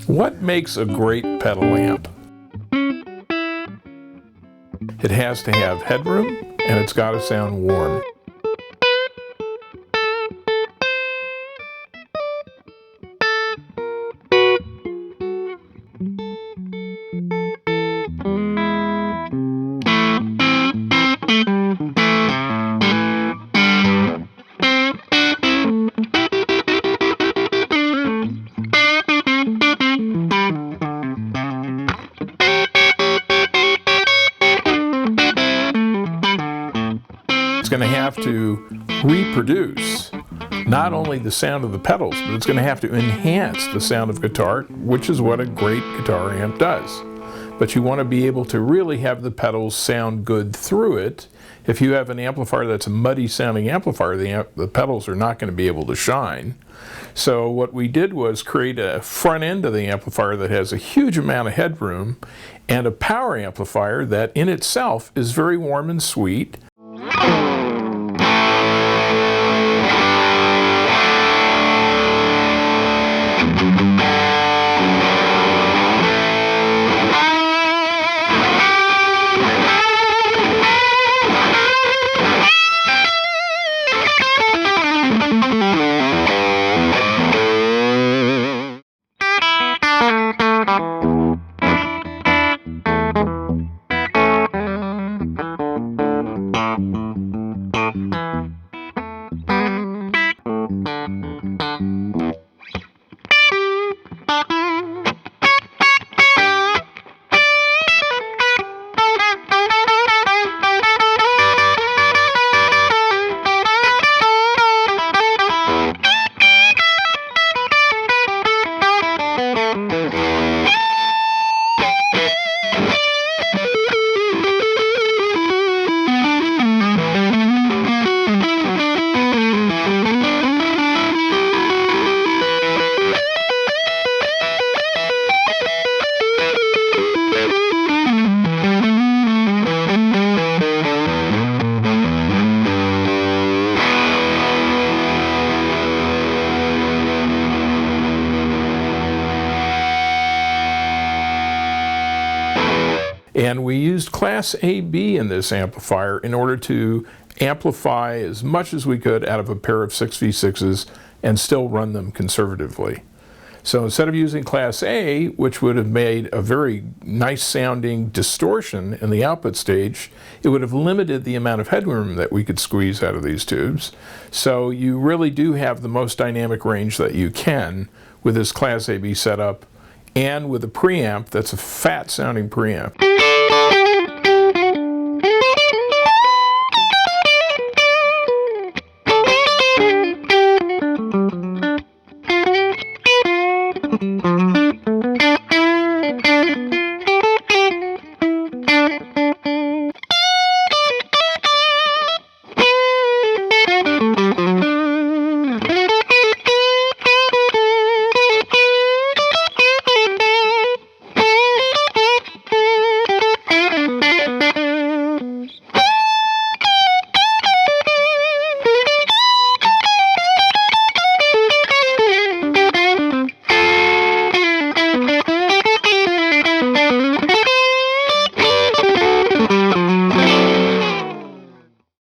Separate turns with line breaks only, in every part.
What makes a great pedal amp? It has to have headroom, and it's got to sound warm. It's going to have to reproduce not only the sound of the pedals, but it's going to have to enhance the sound of guitar, which is what a great guitar amp does. But you want to be able to really have the pedals sound good through it. If you have an amplifier that's a muddy sounding amplifier, the pedals are not going to be able to shine. So what we did was create a front end of the amplifier that has a huge amount of headroom and a power amplifier that in itself is very warm and sweet. And we used Class AB in this amplifier in order to amplify as much as we could out of a pair of 6v6s and still run them conservatively. So instead of using Class A, which would have made a very nice sounding distortion in the output stage, it would have limited the amount of headroom that we could squeeze out of these tubes. So you really do have the most dynamic range that you can with this Class AB setup and with a preamp that's a fat sounding preamp.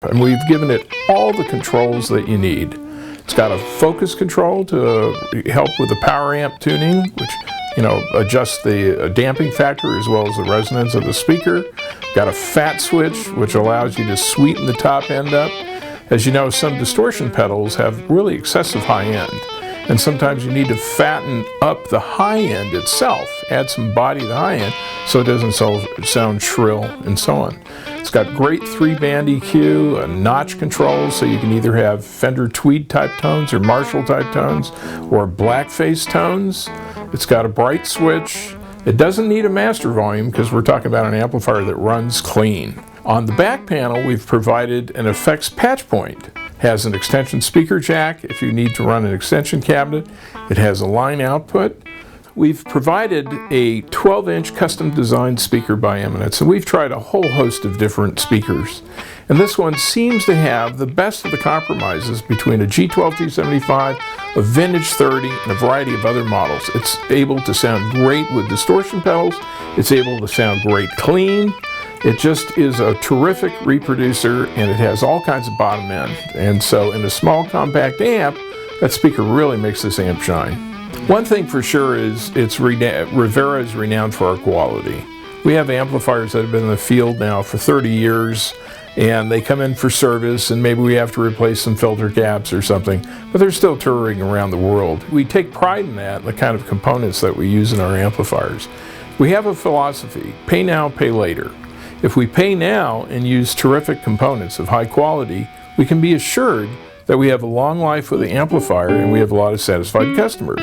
And we've given it all the controls that you need. It's got a focus control to help with the power amp tuning, which adjusts the damping factor as well as the resonance of the speaker. Got a fat switch, which allows you to sweeten the top end up. As you know, some distortion pedals have really excessive high end, and sometimes you need to fatten up the high end itself, add some body to the high end so it doesn't sound shrill and so on. It's got great 3-band EQ, a notch control, so you can either have Fender Tweed type tones or Marshall type tones or blackface tones. It's got a bright switch. It doesn't need a master volume because we're talking about an amplifier that runs clean. On the back panel, we've provided an effects patch point. It has an extension speaker jack if you need to run an extension cabinet. It has a line output. we've provided a 12-inch custom designed speaker by Eminence, and we've tried a whole host of different speakers. And this one seems to have the best of the compromises between a G12-275, a Vintage 30, and a variety of other models. It's able to sound great with distortion pedals. It's able to sound great clean. It just is a terrific reproducer, and it has all kinds of bottom end. And so in a small compact amp, that speaker really makes this amp shine. One thing for sure is Rivera is renowned for our quality. We have amplifiers that have been in the field now for 30 years, and they come in for service, and maybe we have to replace some filter caps or something, but they're still touring around the world. We take pride in that, the kind of components that we use in our amplifiers. We have a philosophy: pay now, pay later. If we pay now and use terrific components of high quality, we can be assured that we have a long life with the amplifier and we have a lot of satisfied customers.